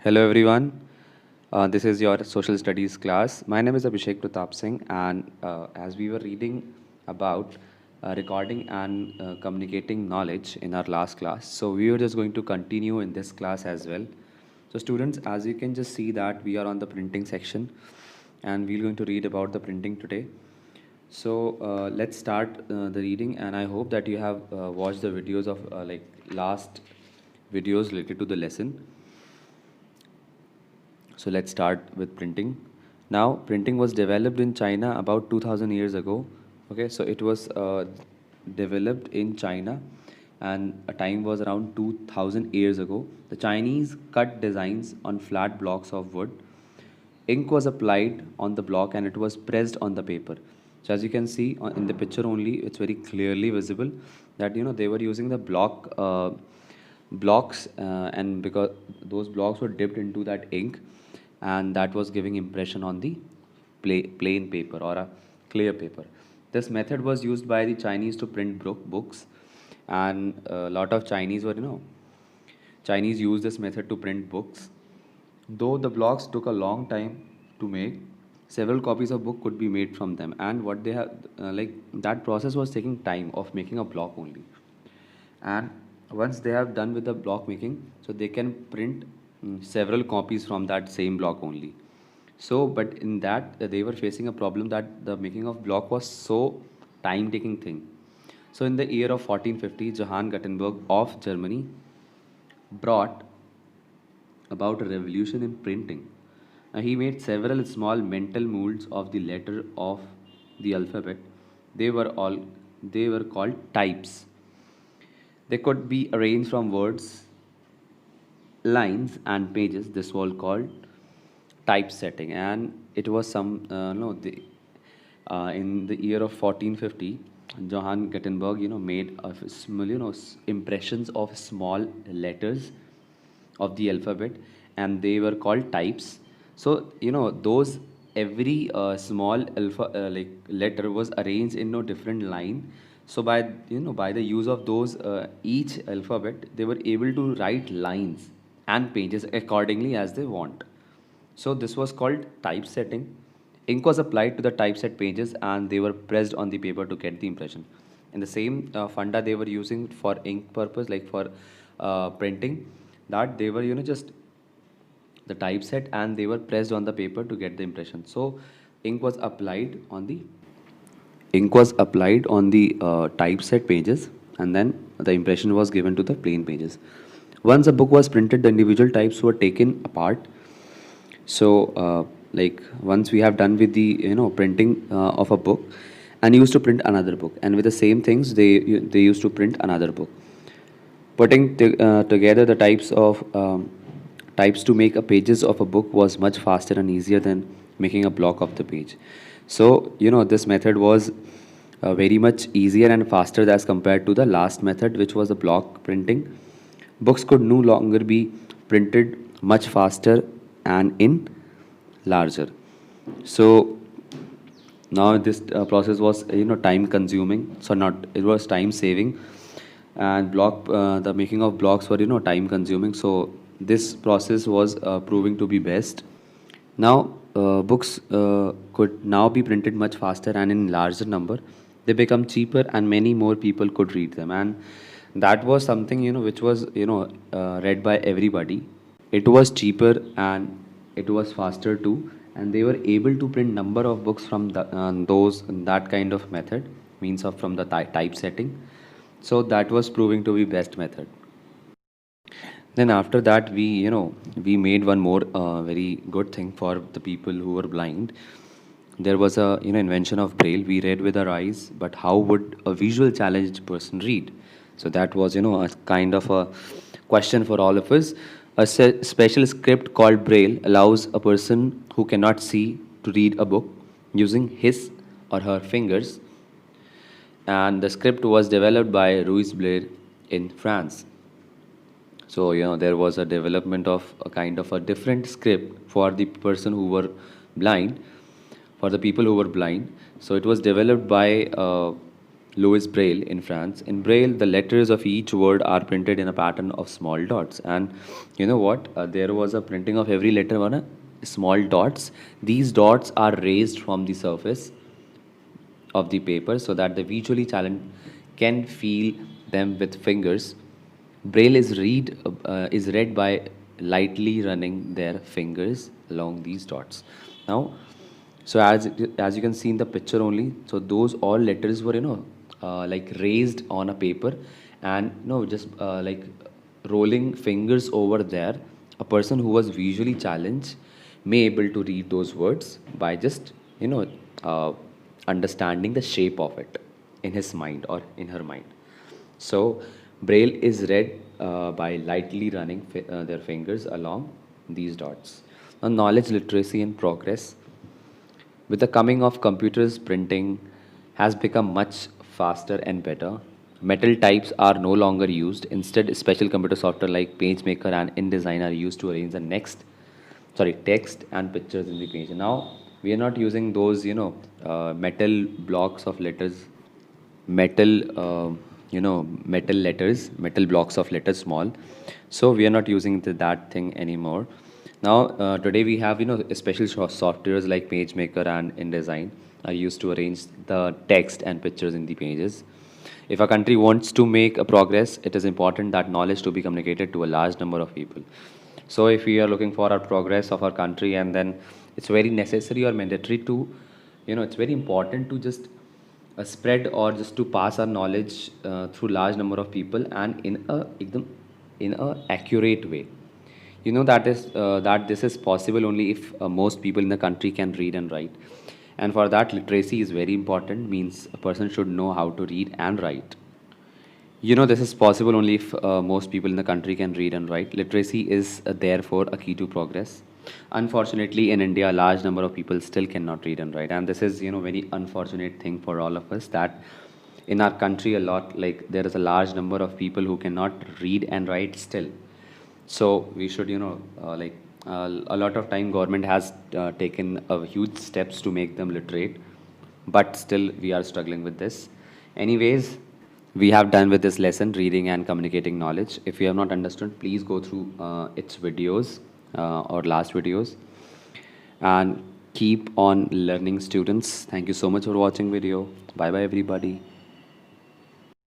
Hello everyone. This is your social studies class. My name is Abhishek Pratap Singh, and as we were reading about recording and communicating knowledge in our last class, so we were just going to continue in this class as well. So students, as you can just see that we are on the printing section, and we're going to read about the printing today. So let's start the reading, and I hope that you have watched the videos of like last videos related to the lesson. So let's start with printing. Now, printing was developed in China about 2000 years ago. Okay, so it was developed in China, and a time was around 2000 years ago. The Chinese cut designs on flat blocks of wood. Ink was applied on the block and it was pressed on the paper. So as you can see in the picture only, it's very clearly visible that they were using the blocks, and because those blocks were dipped into that ink, and that was giving impression on the plain paper or a clear paper. This method was used by the Chinese to print books, and a lot of Chinese used this method to print books. Though the blocks took a long time to make, several copies of book could be made from them. And what they have, like that process was taking time of making a block only. And once they have done with the block making, so they can print several copies from that same block only. So, but in that they were facing a problem that the making of block was so time-taking thing. So, in the year of 1450, Johann Gutenberg of Germany brought about a revolution in printing. He made several small mental molds of the letter of the alphabet. They were all they were called types. They could be arranged from words, lines, and pages. This was called typesetting, and it was some no the in the year of 1450, Johann Gutenberg made a small impressions of small letters of the alphabet, and they were called types. So those every small like letter was arranged in a different line. So by the use of those each alphabet, they were able to write lines and pages accordingly as they want. So this was called typesetting. Ink was applied to the typeset pages and they were pressed on the paper to get the impression. And the same funda they were using for ink purpose, like for printing, that they were just the typeset and they were pressed on the paper to get the impression. So ink was applied on the typeset pages, and then the impression was given to the plain pages. Once a book was printed, the individual types were taken apart. So like once we have done with the printing of a book, and used to print another book, and with the same things they used to print another book. Putting together the types to make a pages of a book was much faster and easier than making a block of the page. So this method was very much easier and faster as compared to the last method, which was the block printing. Books could no longer be printed much faster and in larger. So now this process was time consuming, so not it was time saving, and the making of blocks were time consuming. So this process was proving to be best. Now books could now be printed much faster and in larger number. They become cheaper and many more people could read them, and that was something which was read by everybody. It was cheaper and it was faster too, and they were able to print number of books from those that kind of method, means of from the typesetting. So that was proving to be best method. Then after that, we made one more very good thing for the people who were blind. There was a invention of braille. We read with our eyes, but how would a visual challenged person read? So that was a kind of a question for all of us. A special script called braille allows a person who cannot see to read a book using his or her fingers, and the script was developed by Louis Blair in France. So there was a development of a kind of a different script for the person who were blind, for the people who were blind. So it was developed by Louis Braille in France. In Braille, the letters of each word are printed in a pattern of small dots. And you know what? There was a printing of every letter on a small dots. These dots are raised from the surface of the paper so that the visually challenged can feel them with fingers. Braille is read by lightly running their fingers along these dots. Now, so as you can see in the picture only, so those all letters were like raised on a paper, and just like rolling fingers over there. A person who was visually challenged may able to read those words by just uh, understanding the shape of it in his mind or in her mind. So, Braille is read by lightly running their fingers along these dots. Now, knowledge literacy in progress. With the coming of computers, printing has become much faster and better. Metal types are no longer used. Instead, special computer software like PageMaker and InDesign are used to arrange the text and pictures in the page. Now, we are not using those, metal blocks of letters, metal, metal letters, metal blocks of letters small. So we are not using that thing anymore. Now, today we have, special softwares like PageMaker and InDesign are used to arrange the text and pictures in the pages. If a country wants to make a progress, it is important that knowledge to be communicated to a large number of people. So if we are looking for our progress of our country, and then it's very necessary or mandatory to, it's very important to just spread or just to pass our knowledge through large number of people and in a accurate way. That this is possible only if most people in the country can read and write, and for that literacy is very important. Means a person should know how to read and write. This is possible only if most people in the country can read and write. Literacy is therefore a key to progress. Unfortunately, in India, a large number of people still cannot read and write, and this is very unfortunate thing for all of us, that in our country a lot, like, there is a large number of people who cannot read and write still. So we should a lot of time government has taken a huge steps to make them literate, but still we are struggling with this. Anyways, we have done with this lesson, reading and communicating knowledge. If you have not understood, please go through its videos or last videos, and keep on learning, students. Thank you so much for watching video. Bye bye everybody.